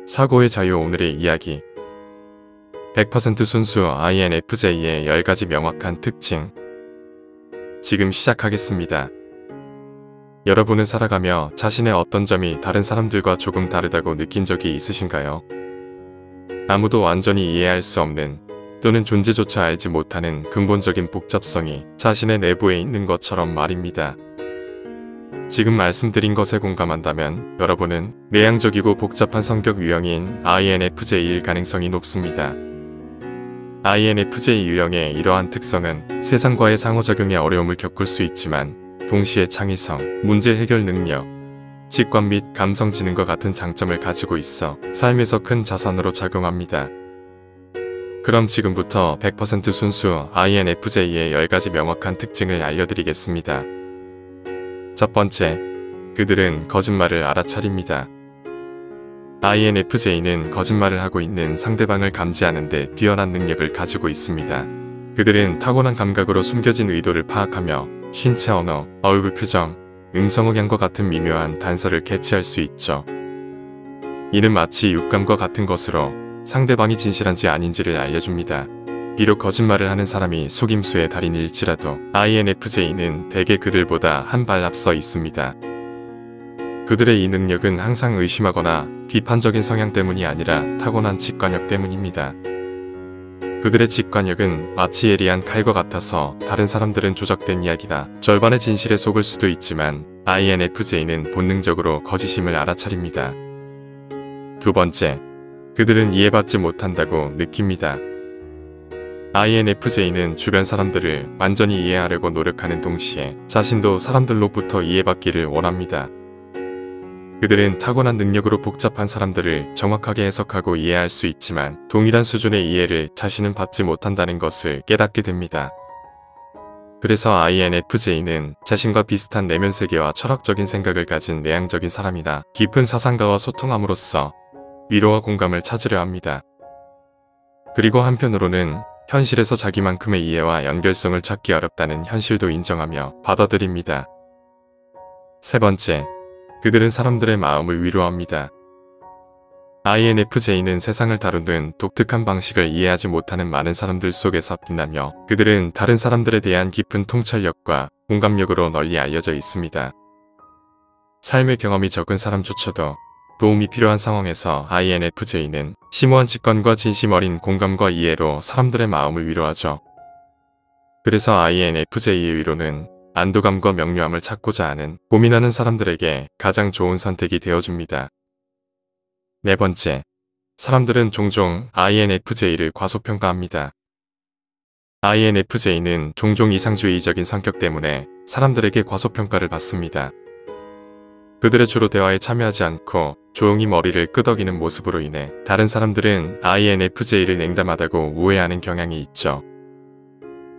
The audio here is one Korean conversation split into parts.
사고의 자유. 오늘의 이야기. 100% 순수 INFJ의 10가지 명확한 특징. 지금 시작하겠습니다. 여러분은 살아가며 자신의 어떤 점이 다른 사람들과 조금 다르다고 느낀 적이 있으신가요? 아무도 완전히 이해할 수 없는 또는 존재조차 알지 못하는 근본적인 복잡성이 자신의 내부에 있는 것처럼 말입니다. 지금 말씀드린 것에 공감한다면 여러분은 내향적이고 복잡한 성격 유형인 INFJ일 가능성이 높습니다. INFJ 유형의 이러한 특성은 세상과의 상호작용에 어려움을 겪을 수 있지만 동시에 창의성, 문제 해결 능력, 직관 및 감성 지능과 같은 장점을 가지고 있어 삶에서 큰 자산으로 작용합니다. 그럼 지금부터 100% 순수 INFJ의 10가지 명확한 특징을 알려드리겠습니다. 첫 번째, 그들은 거짓말을 알아차립니다. INFJ는 거짓말을 하고 있는 상대방을 감지하는 데 뛰어난 능력을 가지고 있습니다. 그들은 타고난 감각으로 숨겨진 의도를 파악하며 신체 언어, 얼굴 표정, 음성 억양과 같은 미묘한 단서를 캐치할 수 있죠. 이는 마치 육감과 같은 것으로 상대방이 진실한지 아닌지를 알려줍니다. 비록 거짓말을 하는 사람이 속임수의 달인일지라도 INFJ는 대개 그들보다 한 발 앞서 있습니다. 그들의 이 능력은 항상 의심하거나 비판적인 성향 때문이 아니라 타고난 직관력 때문입니다. 그들의 직관력은 마치 예리한 칼과 같아서 다른 사람들은 조작된 이야기나 절반의 진실에 속을 수도 있지만 INFJ는 본능적으로 거짓임을 알아차립니다. 두 번째, 그들은 이해받지 못한다고 느낍니다. INFJ는 주변 사람들을 완전히 이해하려고 노력하는 동시에 자신도 사람들로부터 이해받기를 원합니다. 그들은 타고난 능력으로 복잡한 사람들을 정확하게 해석하고 이해할 수 있지만 동일한 수준의 이해를 자신은 받지 못한다는 것을 깨닫게 됩니다. 그래서 INFJ는 자신과 비슷한 내면 세계와 철학적인 생각을 가진 내향적인 사람이나 깊은 사상가와 소통함으로써 위로와 공감을 찾으려 합니다. 그리고 한편으로는 현실에서 자기만큼의 이해와 연결성을 찾기 어렵다는 현실도 인정하며 받아들입니다. 세 번째, 그들은 사람들의 마음을 위로합니다. INFJ는 세상을 다루는 독특한 방식을 이해하지 못하는 많은 사람들 속에서 빛나며 그들은 다른 사람들에 대한 깊은 통찰력과 공감력으로 널리 알려져 있습니다. 삶의 경험이 적은 사람조차도 도움이 필요한 상황에서 INFJ는 심오한 직관과 진심 어린 공감과 이해로 사람들의 마음을 위로하죠. 그래서 INFJ의 위로는 안도감과 명료함을 찾고자 하는 고민하는 사람들에게 가장 좋은 선택이 되어줍니다. 네 번째, 사람들은 종종 INFJ를 과소평가합니다. INFJ는 종종 이상주의적인 성격 때문에 사람들에게 과소평가를 받습니다. 그들의 주로 대화에 참여하지 않고 조용히 머리를 끄덕이는 모습으로 인해 다른 사람들은 INFJ를 냉담하다고 오해하는 경향이 있죠.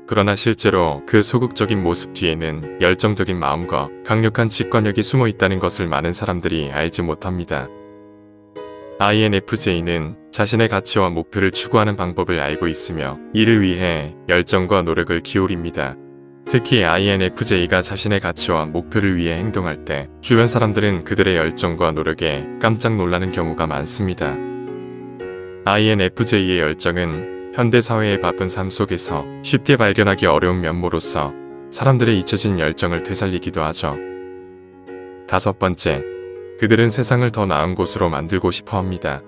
그러나 실제로 그 소극적인 모습 뒤에는 열정적인 마음과 강력한 직관력이 숨어 있다는 것을 많은 사람들이 알지 못합니다. INFJ는 자신의 가치와 목표를 추구하는 방법을 알고 있으며 이를 위해 열정과 노력을 기울입니다. 특히 INFJ가 자신의 가치와 목표를 위해 행동할 때 주변 사람들은 그들의 열정과 노력에 깜짝 놀라는 경우가 많습니다. INFJ의 열정은 현대사회의 바쁜 삶 속에서 쉽게 발견하기 어려운 면모로서 사람들의 잊혀진 열정을 되살리기도 하죠. 다섯 번째, 그들은 세상을 더 나은 곳으로 만들고 싶어 합니다.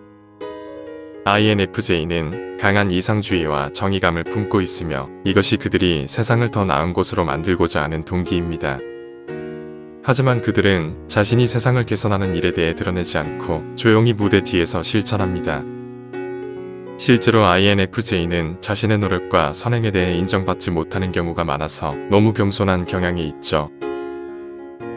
INFJ는 강한 이상주의와 정의감을 품고 있으며 이것이 그들이 세상을 더 나은 곳으로 만들고자 하는 동기입니다. 하지만 그들은 자신이 세상을 개선하는 일에 대해 드러내지 않고 조용히 무대 뒤에서 실천합니다. 실제로 INFJ는 자신의 노력과 선행에 대해 인정받지 못하는 경우가 많아서 너무 겸손한 경향이 있죠.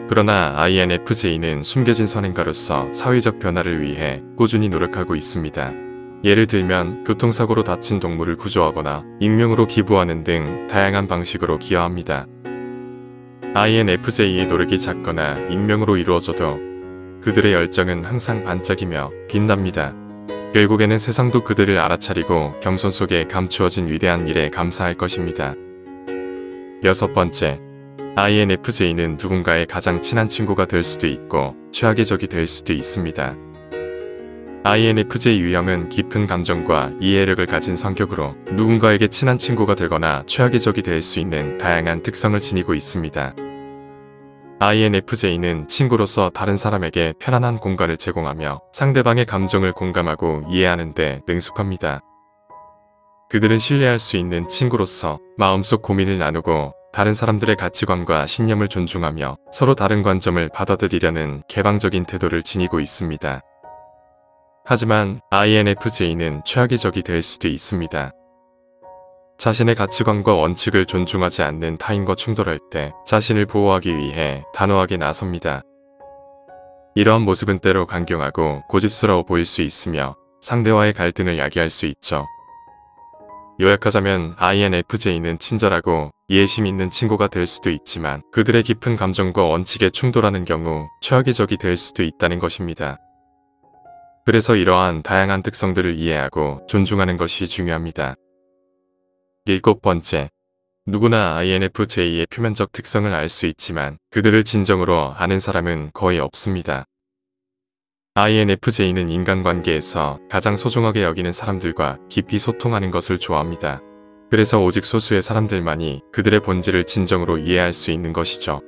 그러나 INFJ는 숨겨진 선행가로서 사회적 변화를 위해 꾸준히 노력하고 있습니다. 예를 들면 교통사고로 다친 동물을 구조하거나 익명으로 기부하는 등 다양한 방식으로 기여합니다. INFJ의 노력이 작거나 익명으로 이루어져도 그들의 열정은 항상 반짝이며 빛납니다. 결국에는 세상도 그들을 알아차리고 겸손 속에 감추어진 위대한 일에 감사할 것입니다. 여섯 번째, INFJ는 누군가의 가장 친한 친구가 될 수도 있고 최악의 적이 될 수도 있습니다. INFJ 유형은 깊은 감정과 이해력을 가진 성격으로 누군가에게 친한 친구가 되거나 최악의 적이 될 수 있는 다양한 특성을 지니고 있습니다. INFJ는 친구로서 다른 사람에게 편안한 공간을 제공하며 상대방의 감정을 공감하고 이해하는 데 능숙합니다. 그들은 신뢰할 수 있는 친구로서 마음속 고민을 나누고 다른 사람들의 가치관과 신념을 존중하며 서로 다른 관점을 받아들이려는 개방적인 태도를 지니고 있습니다. 하지만 INFJ는 최악의 적이 될 수도 있습니다. 자신의 가치관과 원칙을 존중하지 않는 타인과 충돌할 때 자신을 보호하기 위해 단호하게 나섭니다. 이러한 모습은 때로 강경하고 고집스러워 보일 수 있으며 상대와의 갈등을 야기할 수 있죠. 요약하자면 INFJ는 친절하고 이해심 있는 친구가 될 수도 있지만 그들의 깊은 감정과 원칙에 충돌하는 경우 최악의 적이 될 수도 있다는 것입니다. 그래서 이러한 다양한 특성들을 이해하고 존중하는 것이 중요합니다. 7번째, 누구나 INFJ의 표면적 특성을 알 수 있지만 그들을 진정으로 아는 사람은 거의 없습니다. INFJ는 인간관계에서 가장 소중하게 여기는 사람들과 깊이 소통하는 것을 좋아합니다. 그래서 오직 소수의 사람들만이 그들의 본질을 진정으로 이해할 수 있는 것이죠.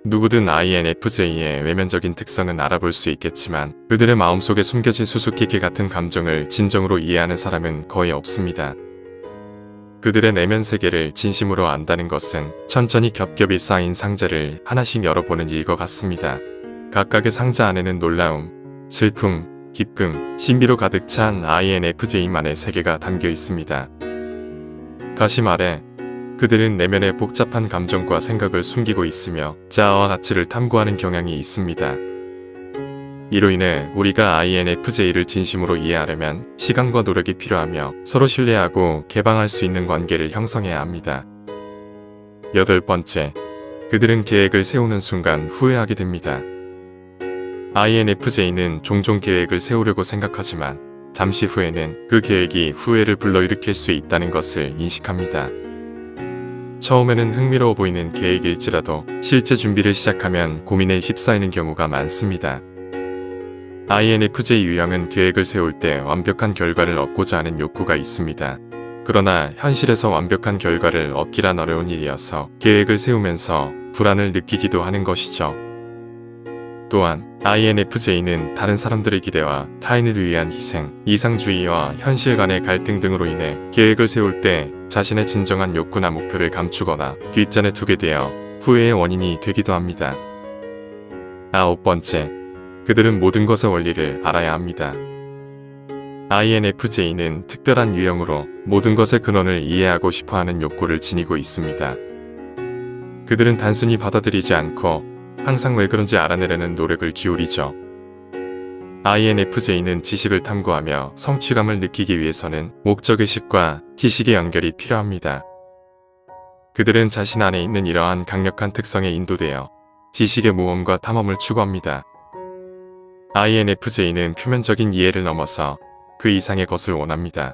누구든 INFJ의 외면적인 특성은 알아볼 수 있겠지만 그들의 마음속에 숨겨진 수수께끼 같은 감정을 진정으로 이해하는 사람은 거의 없습니다. 그들의 내면 세계를 진심으로 안다는 것은 천천히 겹겹이 쌓인 상자를 하나씩 열어보는 일과 같습니다. 각각의 상자 안에는 놀라움, 슬픔, 기쁨, 신비로 가득 찬 INFJ만의 세계가 담겨 있습니다. 다시 말해, 그들은 내면의 복잡한 감정과 생각을 숨기고 있으며 자아와 가치를 탐구하는 경향이 있습니다. 이로 인해 우리가 INFJ를 진심으로 이해하려면 시간과 노력이 필요하며 서로 신뢰하고 개방할 수 있는 관계를 형성해야 합니다. 8번째, 그들은 계획을 세우는 순간 후회하게 됩니다. INFJ는 종종 계획을 세우려고 생각하지만 잠시 후에는 그 계획이 후회를 불러일으킬 수 있다는 것을 인식합니다. 처음에는 흥미로워 보이는 계획일지라도 실제 준비를 시작하면 고민에 휩싸이는 경우가 많습니다. INFJ 유형은 계획을 세울 때 완벽한 결과를 얻고자 하는 욕구가 있습니다. 그러나 현실에서 완벽한 결과를 얻기란 어려운 일이어서 계획을 세우면서 불안을 느끼기도 하는 것이죠. 또한 INFJ는 다른 사람들의 기대와 타인을 위한 희생, 이상주의와 현실 간의 갈등 등으로 인해 계획을 세울 때 자신의 진정한 욕구나 목표를 감추거나 뒷전에 두게 되어 후회의 원인이 되기도 합니다. 9번째, 그들은 모든 것의 원리를 알아야 합니다. INFJ는 특별한 유형으로 모든 것의 근원을 이해하고 싶어하는 욕구를 지니고 있습니다. 그들은 단순히 받아들이지 않고 항상 왜 그런지 알아내려는 노력을 기울이죠. INFJ는 지식을 탐구하며 성취감을 느끼기 위해서는 목적의식과 지식의 연결이 필요합니다. 그들은 자신 안에 있는 이러한 강력한 특성에 인도되어 지식의 모험과 탐험을 추구합니다. INFJ는 표면적인 이해를 넘어서 그 이상의 것을 원합니다.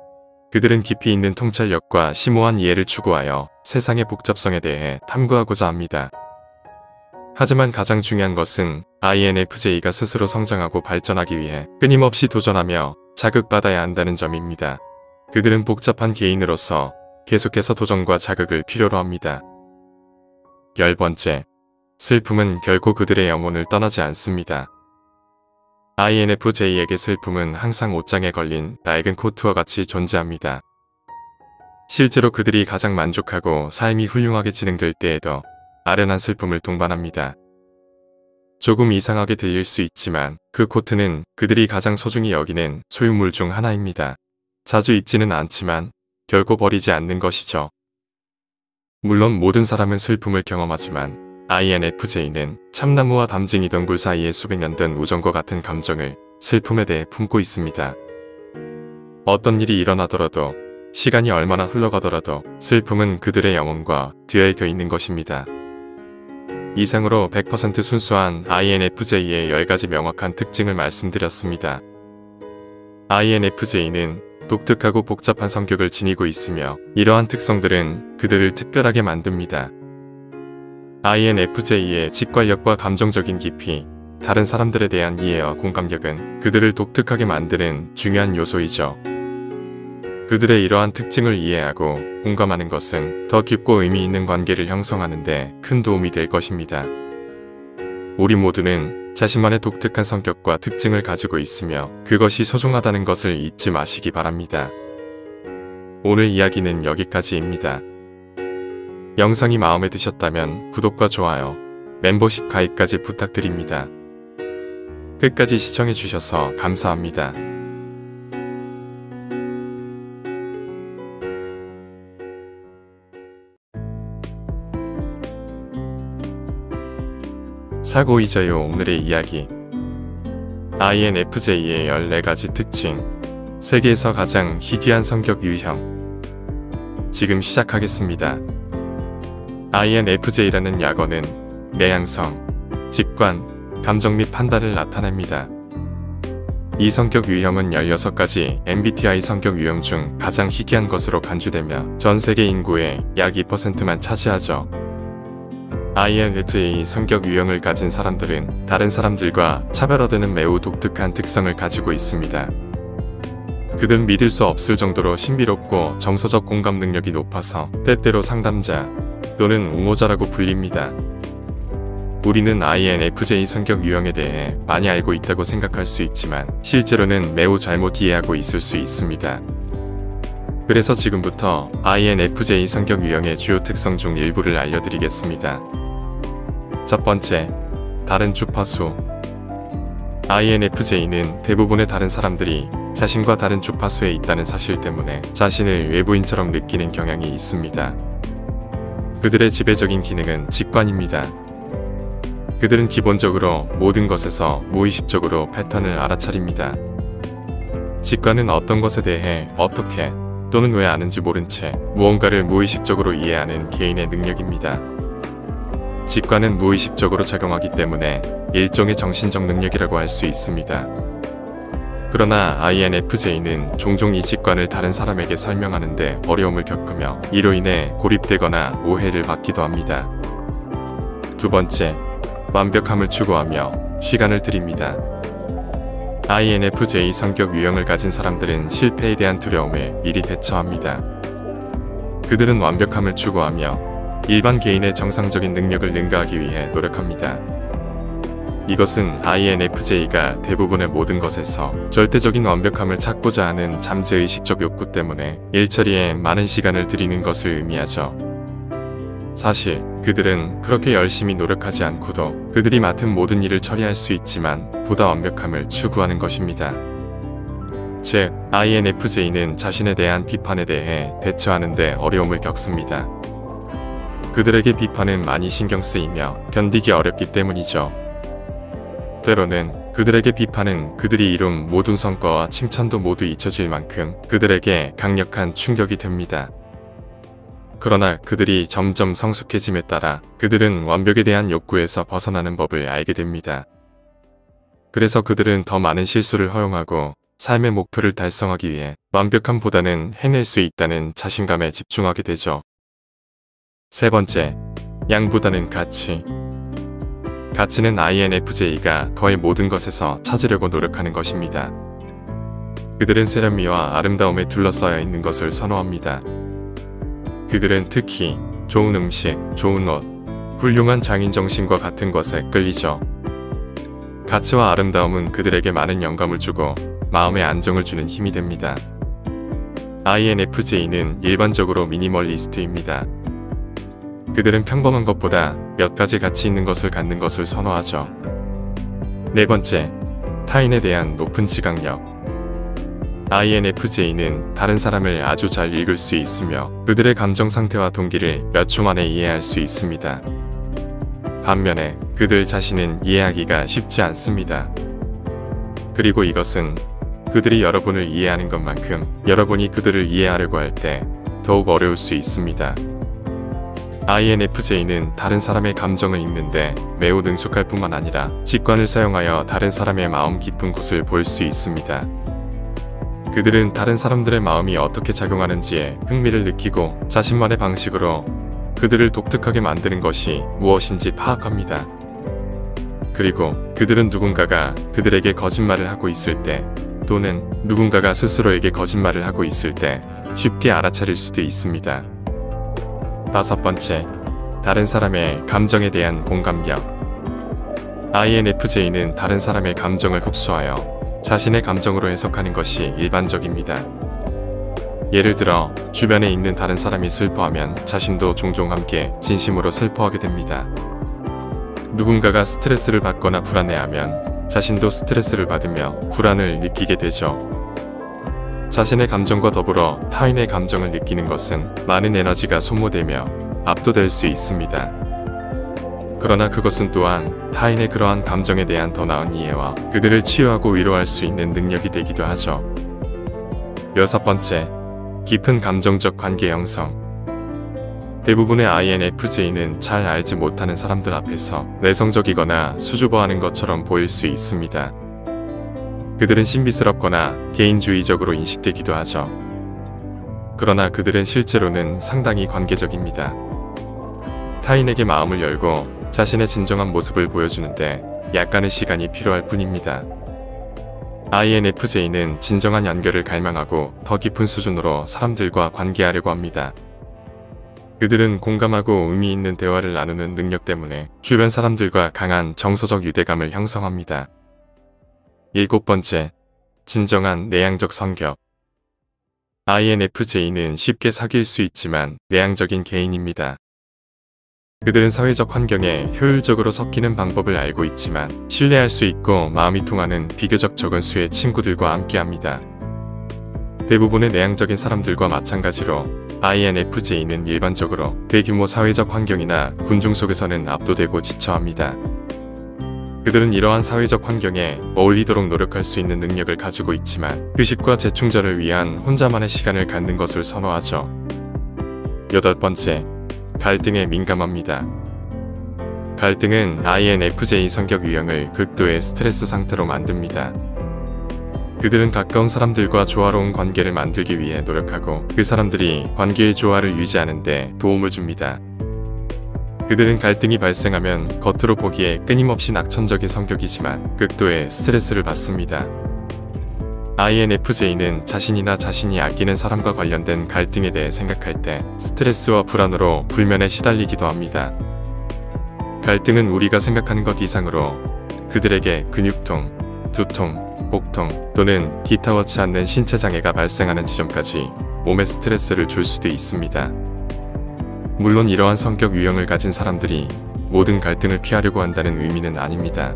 그들은 깊이 있는 통찰력과 심오한 이해를 추구하여 세상의 복잡성에 대해 탐구하고자 합니다. 하지만 가장 중요한 것은 INFJ가 스스로 성장하고 발전하기 위해 끊임없이 도전하며 자극받아야 한다는 점입니다. 그들은 복잡한 개인으로서 계속해서 도전과 자극을 필요로 합니다. 10번째, 슬픔은 결코 그들의 영혼을 떠나지 않습니다. INFJ에게 슬픔은 항상 옷장에 걸린 낡은 코트와 같이 존재합니다. 실제로 그들이 가장 만족하고 삶이 훌륭하게 진행될 때에도 아련한 슬픔을 동반합니다. 조금 이상하게 들릴 수 있지만 그 코트는 그들이 가장 소중히 여기는 소유물 중 하나입니다. 자주 입지는 않지만 결코 버리지 않는 것이죠. 물론 모든 사람은 슬픔을 경험하지만 INFJ는 참나무와 담쟁이 덩굴 사이의 수백 년 된 우정과 같은 감정을 슬픔에 대해 품고 있습니다. 어떤 일이 일어나더라도 시간이 얼마나 흘러가더라도 슬픔은 그들의 영혼과 뒤얽혀 있는 것입니다. 이상으로 100% 순수한 INFJ의 10가지 명확한 특징을 말씀드렸습니다. INFJ는 독특하고 복잡한 성격을 지니고 있으며 이러한 특성들은 그들을 특별하게 만듭니다. INFJ의 직관력과 감정적인 깊이, 다른 사람들에 대한 이해와 공감력은 그들을 독특하게 만드는 중요한 요소이죠. 그들의 이러한 특징을 이해하고 공감하는 것은 더 깊고 의미 있는 관계를 형성하는 데 큰 도움이 될 것입니다. 우리 모두는 자신만의 독특한 성격과 특징을 가지고 있으며 그것이 소중하다는 것을 잊지 마시기 바랍니다. 오늘 이야기는 여기까지입니다. 영상이 마음에 드셨다면 구독과 좋아요, 멤버십 가입까지 부탁드립니다. 끝까지 시청해주셔서 감사합니다. 사고 잊어요. 오늘의 이야기. INFJ의 14가지 특징. 세계에서 가장 희귀한 성격 유형. 지금 시작하겠습니다. INFJ라는 약어는 내향성, 직관, 감정 및 판단을 나타냅니다. 이 성격 유형은 16가지 MBTI 성격 유형 중 가장 희귀한 것으로 간주되며 전 세계 인구의 약 2%만 차지하죠. INFJ 성격 유형을 가진 사람들은 다른 사람들과 차별화되는 매우 독특한 특성을 가지고 있습니다. 그들은 믿을 수 없을 정도로 신비롭고 정서적 공감 능력이 높아서 때때로 상담자 또는 옹호자라고 불립니다. 우리는 INFJ 성격 유형에 대해 많이 알고 있다고 생각할 수 있지만 실제로는 매우 잘못 이해하고 있을 수 있습니다. 그래서 지금부터 INFJ 성격 유형의 주요 특성 중 일부를 알려드리겠습니다. 첫 번째, 다른 주파수. INFJ는 대부분의 다른 사람들이 자신과 다른 주파수에 있다는 사실 때문에 자신을 외부인처럼 느끼는 경향이 있습니다. 그들의 지배적인 기능은 직관입니다. 그들은 기본적으로 모든 것에서 무의식적으로 패턴을 알아차립니다. 직관은 어떤 것에 대해 어떻게 또는 왜 아는지 모른 채 무언가를 무의식적으로 이해하는 개인의 능력입니다. 직관은 무의식적으로 작용하기 때문에 일종의 정신적 능력이라고 할 수 있습니다. 그러나 INFJ는 종종 이 직관을 다른 사람에게 설명하는데 어려움을 겪으며 이로 인해 고립되거나 오해를 받기도 합니다. 두 번째, 완벽함을 추구하며 시간을 들입니다. INFJ 성격 유형을 가진 사람들은 실패에 대한 두려움에 미리 대처합니다. 그들은 완벽함을 추구하며 일반 개인의 정상적인 능력을 능가하기 위해 노력합니다. 이것은 INFJ가 대부분의 모든 것에서 절대적인 완벽함을 찾고자 하는 잠재의식적 욕구 때문에 일처리에 많은 시간을 들이는 것을 의미하죠. 사실 그들은 그렇게 열심히 노력하지 않고도 그들이 맡은 모든 일을 처리할 수 있지만 보다 완벽함을 추구하는 것입니다. 즉, INFJ는 자신에 대한 비판에 대해 대처하는 데 어려움을 겪습니다. 그들에게 비판은 많이 신경 쓰이며 견디기 어렵기 때문이죠. 때로는 그들에게 비판은 그들이 이룬 모든 성과와 칭찬도 모두 잊혀질 만큼 그들에게 강력한 충격이 됩니다. 그러나 그들이 점점 성숙해짐에 따라 그들은 완벽에 대한 욕구에서 벗어나는 법을 알게 됩니다. 그래서 그들은 더 많은 실수를 허용하고 삶의 목표를 달성하기 위해 완벽함보다는 해낼 수 있다는 자신감에 집중하게 되죠. 세 번째, 양보다는 가치. 가치는 INFJ가 거의 모든 것에서 찾으려고 노력하는 것입니다. 그들은 세련미와 아름다움에 둘러싸여 있는 것을 선호합니다. 그들은 특히 좋은 음식, 좋은 옷, 훌륭한 장인정신과 같은 것에 끌리죠. 가치와 아름다움은 그들에게 많은 영감을 주고 마음에 안정을 주는 힘이 됩니다. INFJ는 일반적으로 미니멀리스트입니다. 그들은 평범한 것보다 몇 가지 가치 있는 것을 갖는 것을 선호하죠. 네 번째, 타인에 대한 높은 지각력. INFJ는 다른 사람을 아주 잘 읽을 수 있으며 그들의 감정 상태와 동기를 몇 초 만에 이해할 수 있습니다. 반면에 그들 자신은 이해하기가 쉽지 않습니다. 그리고 이것은 그들이 여러분을 이해하는 것만큼 여러분이 그들을 이해하려고 할 때 더욱 어려울 수 있습니다. INFJ는 다른 사람의 감정을 읽는데 매우 능숙할 뿐만 아니라 직관을 사용하여 다른 사람의 마음 깊은 곳을 볼 수 있습니다. 그들은 다른 사람들의 마음이 어떻게 작용하는지에 흥미를 느끼고 자신만의 방식으로 그들을 독특하게 만드는 것이 무엇인지 파악합니다. 그리고 그들은 누군가가 그들에게 거짓말을 하고 있을 때 또는 누군가가 스스로에게 거짓말을 하고 있을 때 쉽게 알아차릴 수도 있습니다. 다섯 번째, 다른 사람의 감정에 대한 공감력. INFJ는 다른 사람의 감정을 흡수하여 자신의 감정으로 해석하는 것이 일반적입니다. 예를 들어 주변에 있는 다른 사람이 슬퍼하면 자신도 종종 함께 진심으로 슬퍼하게 됩니다. 누군가가 스트레스를 받거나 불안해하면 자신도 스트레스를 받으며 불안을 느끼게 되죠. 자신의 감정과 더불어 타인의 감정을 느끼는 것은 많은 에너지가 소모되며 압도될 수 있습니다. 그러나 그것은 또한 타인의 그러한 감정에 대한 더 나은 이해와 그들을 치유하고 위로할 수 있는 능력이 되기도 하죠. 여섯 번째, 깊은 감정적 관계 형성. 대부분의 INFJ는 잘 알지 못하는 사람들 앞에서 내성적이거나 수줍어하는 것처럼 보일 수 있습니다. 그들은 신비스럽거나 개인주의적으로 인식되기도 하죠. 그러나 그들은 실제로는 상당히 관계적입니다. 타인에게 마음을 열고 자신의 진정한 모습을 보여주는데 약간의 시간이 필요할 뿐입니다. INFJ는 진정한 연결을 갈망하고 더 깊은 수준으로 사람들과 관계하려고 합니다. 그들은 공감하고 의미 있는 대화를 나누는 능력 때문에 주변 사람들과 강한 정서적 유대감을 형성합니다. 일곱 번째, 진정한 내향적 성격. INFJ는 쉽게 사귈 수 있지만 내향적인 개인입니다. 그들은 사회적 환경에 효율적으로 섞이는 방법을 알고 있지만 신뢰할 수 있고 마음이 통하는 비교적 적은 수의 친구들과 함께합니다. 대부분의 내향적인 사람들과 마찬가지로 INFJ는 일반적으로 대규모 사회적 환경이나 군중 속에서는 압도되고 지쳐합니다. 그들은 이러한 사회적 환경에 어울리도록 노력할 수 있는 능력을 가지고 있지만 휴식과 재충전을 위한 혼자만의 시간을 갖는 것을 선호하죠. 여덟 번째, 갈등에 민감합니다. 갈등은 INFJ 성격 유형을 극도의 스트레스 상태로 만듭니다. 그들은 가까운 사람들과 조화로운 관계를 만들기 위해 노력하고 그 사람들이 관계의 조화를 유지하는 데 도움을 줍니다. 그들은 갈등이 발생하면 겉으로 보기에 끊임없이 낙천적인 성격이지만 극도의 스트레스를 받습니다. INFJ는 자신이나 자신이 아끼는 사람과 관련된 갈등에 대해 생각할 때 스트레스와 불안으로 불면에 시달리기도 합니다. 갈등은 우리가 생각하는 것 이상으로 그들에게 근육통, 두통, 복통 또는 기타 원치 않는 신체 장애가 발생하는 지점까지 몸에 스트레스를 줄 수도 있습니다. 물론 이러한 성격 유형을 가진 사람들이 모든 갈등을 피하려고 한다는 의미는 아닙니다.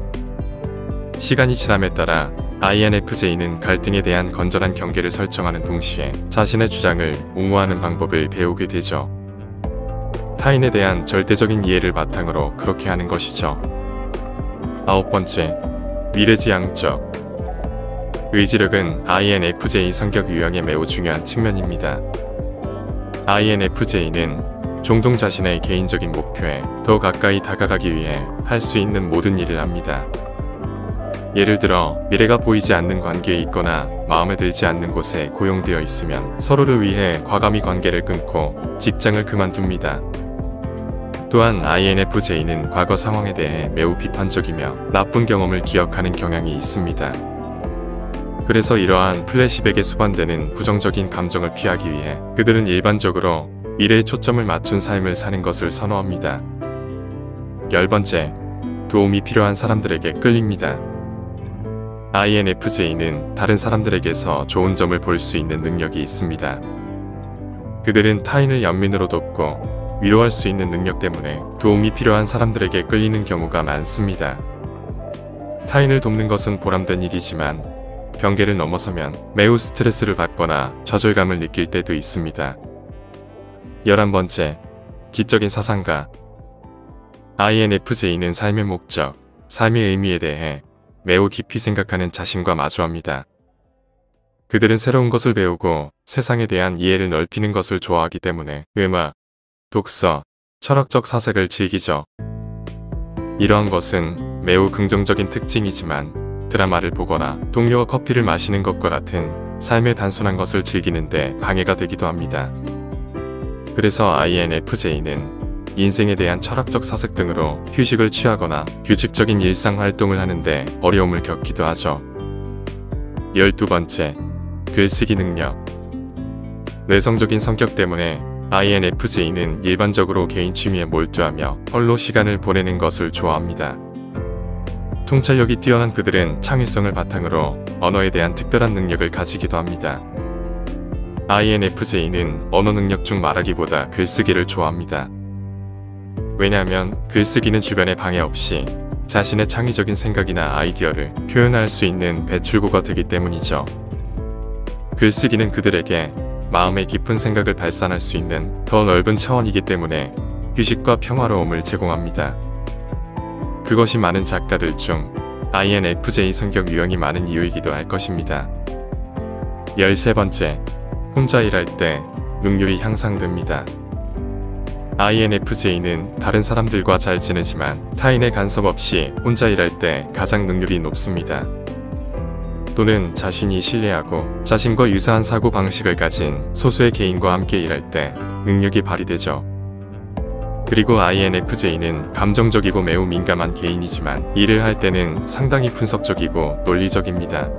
시간이 지남에 따라 INFJ는 갈등에 대한 건전한 경계를 설정하는 동시에 자신의 주장을 옹호하는 방법을 배우게 되죠. 타인에 대한 절대적인 이해를 바탕으로 그렇게 하는 것이죠. 아홉 번째, 미래지향적. 의지력은 INFJ 성격 유형의 매우 중요한 측면입니다. INFJ는 종종 자신의 개인적인 목표에 더 가까이 다가가기 위해 할 수 있는 모든 일을 합니다. 예를 들어 미래가 보이지 않는 관계에 있거나 마음에 들지 않는 곳에 고용되어 있으면 서로를 위해 과감히 관계를 끊고 직장을 그만둡니다. 또한 INFJ는 과거 상황에 대해 매우 비판적이며 나쁜 경험을 기억하는 경향이 있습니다. 그래서 이러한 플래시백에 수반되는 부정적인 감정을 피하기 위해 그들은 일반적으로 미래에 초점을 맞춘 삶을 사는 것을 선호합니다. 열 번째, 도움이 필요한 사람들에게 끌립니다. INFJ는 다른 사람들에게서 좋은 점을 볼 수 있는 능력이 있습니다. 그들은 타인을 연민으로 돕고 위로할 수 있는 능력 때문에 도움이 필요한 사람들에게 끌리는 경우가 많습니다. 타인을 돕는 것은 보람된 일이지만 경계를 넘어서면 매우 스트레스를 받거나 좌절감을 느낄 때도 있습니다. 11번째, 지적인 사상가. INFJ는 삶의 목적, 삶의 의미에 대해 매우 깊이 생각하는 자신과 마주합니다. 그들은 새로운 것을 배우고 세상에 대한 이해를 넓히는 것을 좋아하기 때문에 음악, 독서, 철학적 사색을 즐기죠. 이러한 것은 매우 긍정적인 특징이지만 드라마를 보거나 동료와 커피를 마시는 것과 같은 삶의 단순한 것을 즐기는데 방해가 되기도 합니다. 그래서 INFJ는 인생에 대한 철학적 사색 등으로 휴식을 취하거나 규칙적인 일상 활동을 하는데 어려움을 겪기도 하죠. 12번째, 글쓰기 능력. 내성적인 성격 때문에 INFJ는 일반적으로 개인 취미에 몰두하며 홀로 시간을 보내는 것을 좋아합니다. 통찰력이 뛰어난 그들은 창의성을 바탕으로 언어에 대한 특별한 능력을 가지기도 합니다. INFJ는 언어 능력 중 말하기보다 글쓰기를 좋아합니다. 왜냐하면 글쓰기는 주변의 방해 없이 자신의 창의적인 생각이나 아이디어를 표현할 수 있는 배출구가 되기 때문이죠. 글쓰기는 그들에게 마음의 깊은 생각을 발산할 수 있는 더 넓은 차원이기 때문에 휴식과 평화로움을 제공합니다. 그것이 많은 작가들 중 INFJ 성격 유형이 많은 이유이기도 할 것입니다. 13번째, 혼자 일할 때 능률이 향상됩니다. INFJ는 다른 사람들과 잘 지내지만 타인의 간섭 없이 혼자 일할 때 가장 능률이 높습니다. 또는 자신이 신뢰하고 자신과 유사한 사고 방식을 가진 소수의 개인과 함께 일할 때 능력이 발휘되죠. 그리고 INFJ는 감정적이고 매우 민감한 개인이지만 일을 할 때는 상당히 분석적이고 논리적입니다.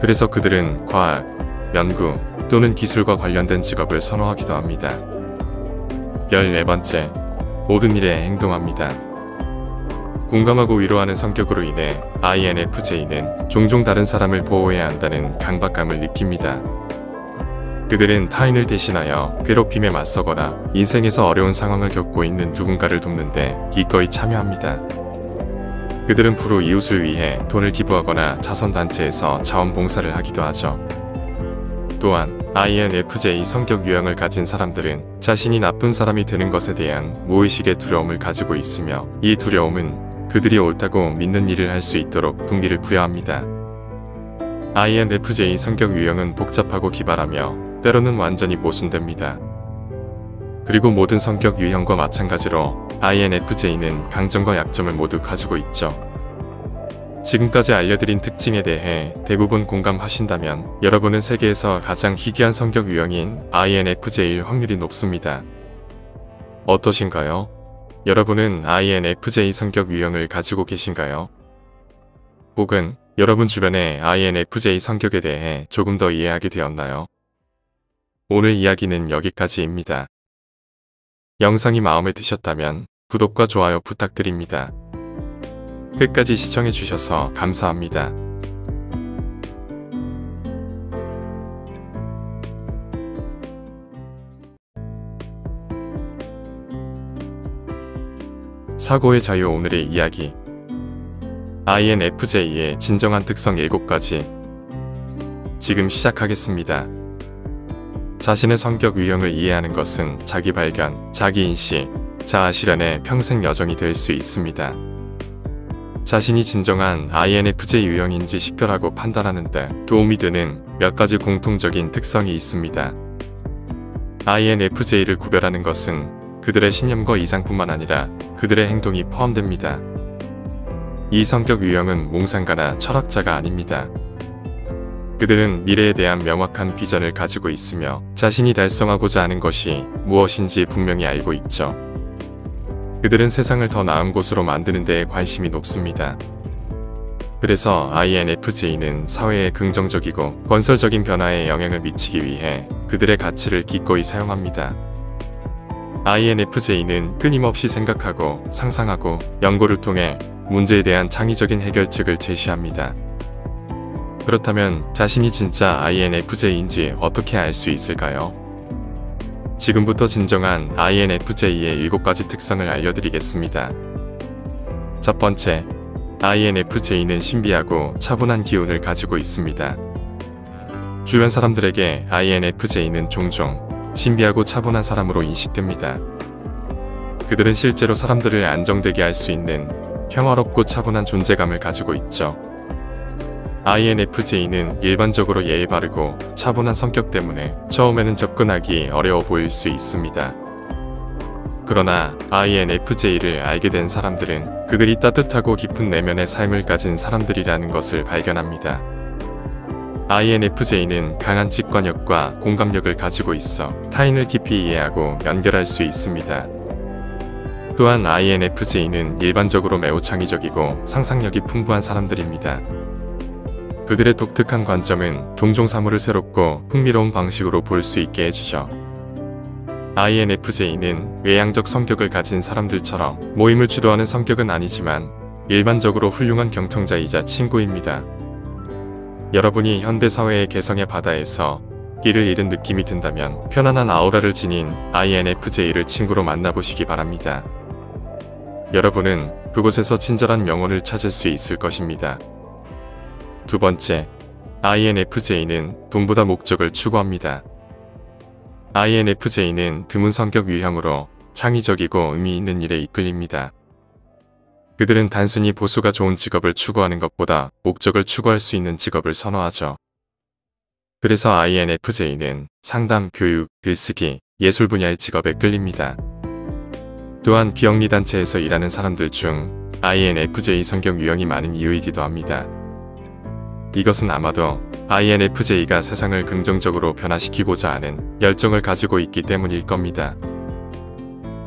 그래서 그들은 과학, 연구 또는 기술과 관련된 직업을 선호하기도 합니다. 14번째, 모든 일에 행동합니다. 공감하고 위로하는 성격으로 인해 INFJ는 종종 다른 사람을 보호해야 한다는 강박감을 느낍니다. 그들은 타인을 대신하여 괴롭힘에 맞서거나 인생에서 어려운 상황을 겪고 있는 누군가를 돕는데 기꺼이 참여합니다. 그들은 프로 이웃을 위해 돈을 기부하거나 자선단체에서 자원봉사를 하기도 하죠. 또한 INFJ 성격 유형을 가진 사람들은 자신이 나쁜 사람이 되는 것에 대한 무의식의 두려움을 가지고 있으며 이 두려움은 그들이 옳다고 믿는 일을 할 수 있도록 동기를 부여합니다. INFJ 성격 유형은 복잡하고 기발하며 때로는 완전히 모순됩니다. 그리고 모든 성격 유형과 마찬가지로 INFJ는 강점과 약점을 모두 가지고 있죠. 지금까지 알려드린 특징에 대해 대부분 공감하신다면 여러분은 세계에서 가장 희귀한 성격 유형인 INFJ일 확률이 높습니다. 어떠신가요? 여러분은 INFJ 성격 유형을 가지고 계신가요? 혹은 여러분 주변의 INFJ 성격에 대해 조금 더 이해하게 되었나요? 오늘 이야기는 여기까지입니다. 영상이 마음에 드셨다면 구독과 좋아요 부탁드립니다. 끝까지 시청해주셔서 감사합니다. 사고의 자유. 오늘의 이야기, INFJ의 진정한 특성 7가지. 지금 시작하겠습니다. 자신의 성격 유형을 이해하는 것은 자기 발견, 자기 인식, 자아 실현의 평생 여정이 될 수 있습니다. 자신이 진정한 INFJ 유형인지 식별하고 판단하는 데 도움이 되는 몇 가지 공통적인 특성이 있습니다. INFJ를 구별하는 것은 그들의 신념과 이상뿐만 아니라 그들의 행동이 포함됩니다. 이 성격 유형은 몽상가나 철학자가 아닙니다. 그들은 미래에 대한 명확한 비전을 가지고 있으며 자신이 달성하고자 하는 것이 무엇인지 분명히 알고 있죠. 그들은 세상을 더 나은 곳으로 만드는 데에 관심이 높습니다. 그래서 INFJ는 사회에 긍정적이고 건설적인 변화에 영향을 미치기 위해 그들의 가치를 기꺼이 사용합니다. INFJ는 끊임없이 생각하고 상상하고 연구를 통해 문제에 대한 창의적인 해결책을 제시합니다. 그렇다면 자신이 진짜 INFJ인지 어떻게 알 수 있을까요? 지금부터 진정한 INFJ의 7가지 특성을 알려드리겠습니다. 첫 번째, INFJ는 신비하고 차분한 기운을 가지고 있습니다. 주변 사람들에게 INFJ는 종종 신비하고 차분한 사람으로 인식됩니다. 그들은 실제로 사람들을 안정되게 할 수 있는 평화롭고 차분한 존재감을 가지고 있죠. INFJ는 일반적으로 예의 바르고 차분한 성격 때문에 처음에는 접근하기 어려워 보일 수 있습니다. 그러나 INFJ를 알게 된 사람들은 그들이 따뜻하고 깊은 내면의 삶을 가진 사람들이라는 것을 발견합니다. INFJ는 강한 직관력과 공감력을 가지고 있어 타인을 깊이 이해하고 연결할 수 있습니다. 또한 INFJ는 일반적으로 매우 창의적이고 상상력이 풍부한 사람들입니다. 그들의 독특한 관점은 종종 사물을 새롭고 흥미로운 방식으로 볼 수 있게 해주죠. INFJ는 외향적 성격을 가진 사람들처럼 모임을 주도하는 성격은 아니지만 일반적으로 훌륭한 경청자이자 친구입니다. 여러분이 현대사회의 개성의 바다에서 길을 잃은 느낌이 든다면 편안한 아우라를 지닌 INFJ를 친구로 만나보시기 바랍니다. 여러분은 그곳에서 친절한 명언을 찾을 수 있을 것입니다. 두 번째, INFJ는 돈보다 목적을 추구합니다. INFJ는 드문 성격 유형으로 창의적이고 의미 있는 일에 이끌립니다. 그들은 단순히 보수가 좋은 직업을 추구하는 것보다 목적을 추구할 수 있는 직업을 선호하죠. 그래서 INFJ는 상담, 교육, 글쓰기, 예술 분야의 직업에 끌립니다. 또한 비영리단체에서 일하는 사람들 중 INFJ 성격 유형이 많은 이유이기도 합니다. 이것은 아마도 INFJ가 세상을 긍정적으로 변화시키고자 하는 열정을 가지고 있기 때문일 겁니다.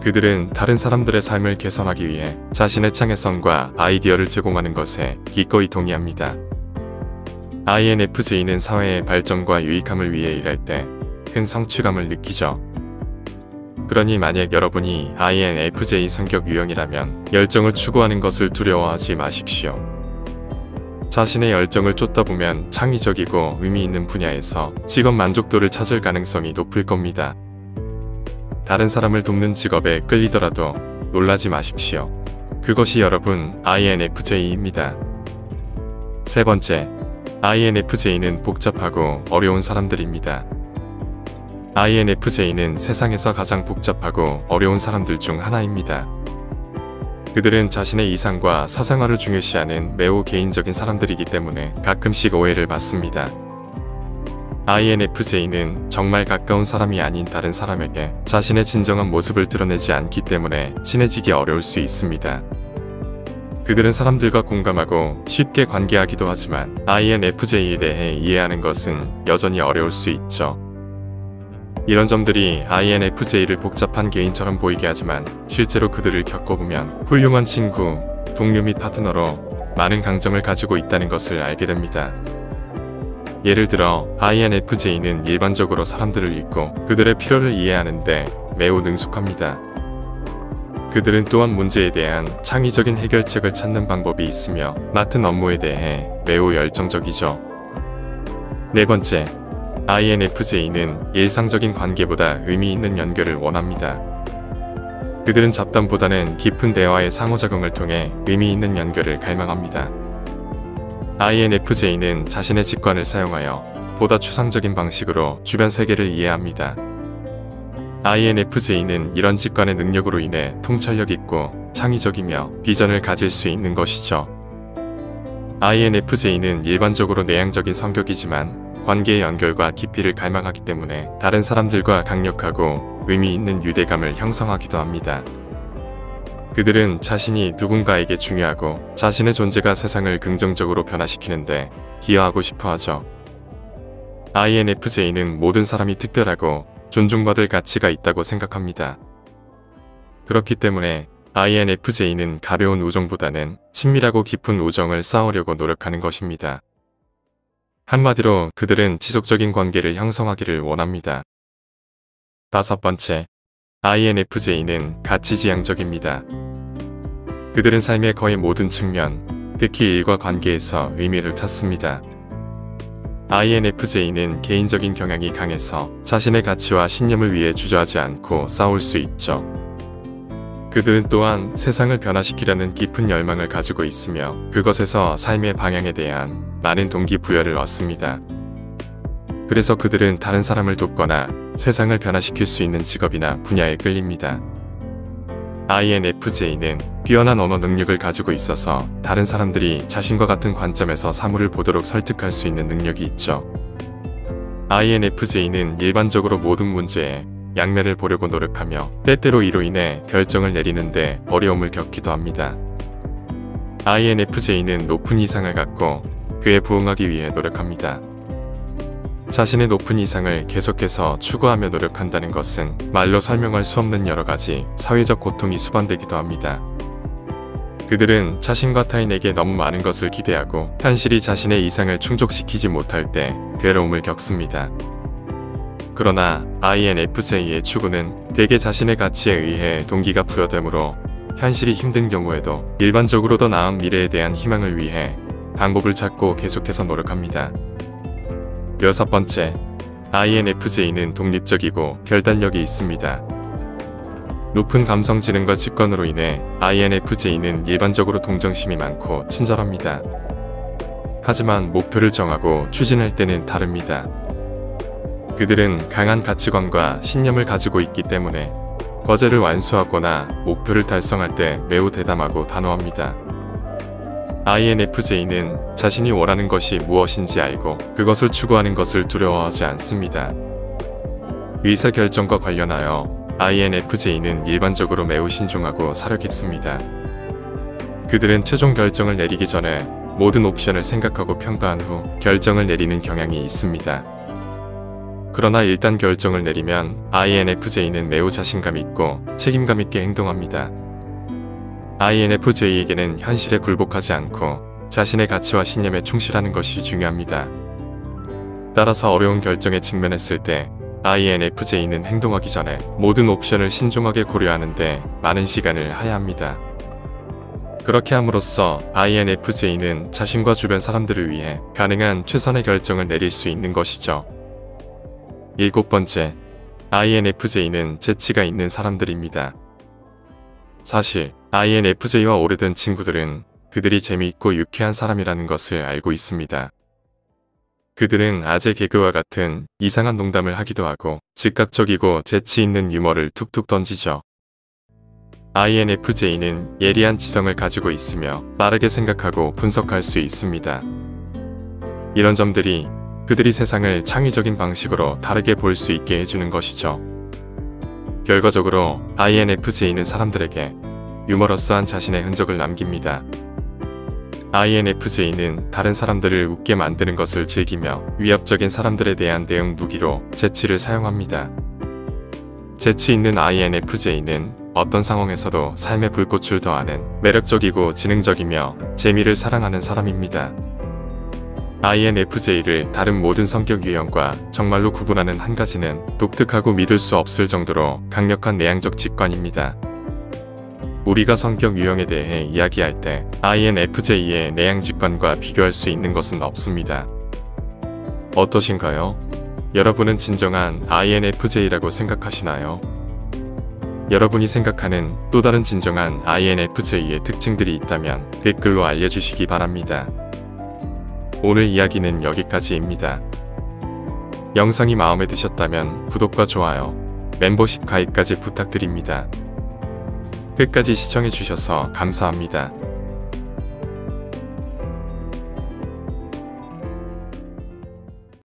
그들은 다른 사람들의 삶을 개선하기 위해 자신의 창의성과 아이디어를 제공하는 것에 기꺼이 동의합니다. INFJ는 사회의 발전과 유익함을 위해 일할 때 큰 성취감을 느끼죠. 그러니 만약 여러분이 INFJ 성격 유형이라면 열정을 추구하는 것을 두려워하지 마십시오. 자신의 열정을 쫓다 보면 창의적이고 의미 있는 분야에서 직업 만족도를 찾을 가능성이 높을 겁니다. 다른 사람을 돕는 직업에 끌리더라도 놀라지 마십시오. 그것이 여러분 INFJ입니다. 세 번째, INFJ는 복잡하고 어려운 사람들입니다. INFJ는 세상에서 가장 복잡하고 어려운 사람들 중 하나입니다. 그들은 자신의 이상과 사생활을 중요시하는 매우 개인적인 사람들이기 때문에 가끔씩 오해를 받습니다. INFJ는 정말 가까운 사람이 아닌 다른 사람에게 자신의 진정한 모습을 드러내지 않기 때문에 친해지기 어려울 수 있습니다. 그들은 사람들과 공감하고 쉽게 관계하기도 하지만 INFJ에 대해 이해하는 것은 여전히 어려울 수 있죠. 이런 점들이 INFJ를 복잡한 개인처럼 보이게 하지만 실제로 그들을 겪어보면 훌륭한 친구, 동료 및 파트너로 많은 강점을 가지고 있다는 것을 알게 됩니다. 예를 들어 INFJ는 일반적으로 사람들을 읽고 그들의 필요를 이해하는데 매우 능숙합니다. 그들은 또한 문제에 대한 창의적인 해결책을 찾는 방법이 있으며 맡은 업무에 대해 매우 열정적이죠. 네 번째, INFJ는 일상적인 관계보다 의미 있는 연결을 원합니다. 그들은 잡담보다는 깊은 대화의 상호작용을 통해 의미 있는 연결을 갈망합니다. INFJ는 자신의 직관을 사용하여 보다 추상적인 방식으로 주변 세계를 이해합니다. INFJ는 이런 직관의 능력으로 인해 통찰력 있고 창의적이며 비전을 가질 수 있는 것이죠. INFJ는 일반적으로 내향적인 성격이지만 관계의 연결과 깊이를 갈망하기 때문에 다른 사람들과 강력하고 의미 있는 유대감을 형성하기도 합니다. 그들은 자신이 누군가에게 중요하고 자신의 존재가 세상을 긍정적으로 변화시키는데 기여하고 싶어 하죠. INFJ는 모든 사람이 특별하고 존중받을 가치가 있다고 생각합니다. 그렇기 때문에 INFJ는 가벼운 우정보다는 친밀하고 깊은 우정을 쌓으려고 노력하는 것입니다. 한마디로 그들은 지속적인 관계를 형성하기를 원합니다. 다섯 번째, INFJ는 가치지향적입니다. 그들은 삶의 거의 모든 측면, 특히 일과 관계에서 의미를 찾습니다. INFJ는 개인적인 경향이 강해서 자신의 가치와 신념을 위해 주저하지 않고 싸울 수 있죠. 그들은 또한 세상을 변화시키려는 깊은 열망을 가지고 있으며 그것에서 삶의 방향에 대한 많은 동기부여를 얻습니다. 그래서 그들은 다른 사람을 돕거나 세상을 변화시킬 수 있는 직업이나 분야에 끌립니다. INFJ는 뛰어난 언어 능력을 가지고 있어서 다른 사람들이 자신과 같은 관점에서 사물을 보도록 설득할 수 있는 능력이 있죠. INFJ는 일반적으로 모든 문제에 양면을 보려고 노력하며 때때로 이로 인해 결정을 내리는데 어려움을 겪기도 합니다. INFJ는 높은 이상을 갖고 그에 부응하기 위해 노력합니다. 자신의 높은 이상을 계속해서 추구하며 노력한다는 것은 말로 설명할 수 없는 여러 가지 사회적 고통이 수반되기도 합니다. 그들은 자신과 타인에게 너무 많은 것을 기대하고 현실이 자신의 이상을 충족시키지 못할 때 괴로움을 겪습니다. 그러나 INFJ의 추구는 대개 자신의 가치에 의해 동기가 부여되므로 현실이 힘든 경우에도 일반적으로 더 나은 미래에 대한 희망을 위해 방법을 찾고 계속해서 노력합니다. 6번째, INFJ는 독립적이고 결단력이 있습니다. 높은 감성 지능과 직관으로 인해 INFJ는 일반적으로 동정심이 많고 친절합니다. 하지만 목표를 정하고 추진할 때는 다릅니다. 그들은 강한 가치관과 신념을 가지고 있기 때문에 과제를 완수하거나 목표를 달성할 때 매우 대담하고 단호합니다. INFJ는 자신이 원하는 것이 무엇인지 알고 그것을 추구하는 것을 두려워하지 않습니다. 의사결정과 관련하여 INFJ는 일반적으로 매우 신중하고 사려 깊습니다. 그들은 최종 결정을 내리기 전에 모든 옵션을 생각하고 평가한 후 결정을 내리는 경향이 있습니다. 그러나 일단 결정을 내리면 INFJ는 매우 자신감 있고 책임감 있게 행동합니다. INFJ에게는 현실에 굴복하지 않고 자신의 가치와 신념에 충실하는 것이 중요합니다. 따라서 어려운 결정에 직면했을 때 INFJ는 행동하기 전에 모든 옵션을 신중하게 고려하는데 많은 시간을 하야합니다. 그렇게 함으로써 INFJ는 자신과 주변 사람들을 위해 가능한 최선의 결정을 내릴 수 있는 것이죠. 7번째, INFJ는 재치가 있는 사람들입니다. 사실 INFJ와 오래된 친구들은 그들이 재미있고 유쾌한 사람이라는 것을 알고 있습니다. 그들은 아재 개그와 같은 이상한 농담을 하기도 하고 즉각적이고 재치 있는 유머를 툭툭 던지죠. INFJ는 예리한 지성을 가지고 있으며 빠르게 생각하고 분석할 수 있습니다. 이런 점들이 그들이 세상을 창의적인 방식으로 다르게 볼 수 있게 해주는 것이죠. 결과적으로 INFJ는 사람들에게 유머러스한 자신의 흔적을 남깁니다. INFJ는 다른 사람들을 웃게 만드는 것을 즐기며 위협적인 사람들에 대한 대응 무기로 재치를 사용합니다. 재치 있는 INFJ는 어떤 상황에서도 삶의 불꽃을 더하는 매력적이고 지능적이며 재미를 사랑하는 사람입니다. INFJ를 다른 모든 성격 유형과 정말로 구분하는 한 가지는 독특하고 믿을 수 없을 정도로 강력한 내향적 직관입니다. 우리가 성격 유형에 대해 이야기할 때 INFJ의 내향 직관과 비교할 수 있는 것은 없습니다. 어떠신가요? 여러분은 진정한 INFJ라고 생각하시나요? 여러분이 생각하는 또 다른 진정한 INFJ의 특징들이 있다면 댓글로 알려주시기 바랍니다. 오늘 이야기는 여기까지입니다. 영상이 마음에 드셨다면 구독과 좋아요, 멤버십 가입까지 부탁드립니다. 끝까지 시청해주셔서 감사합니다.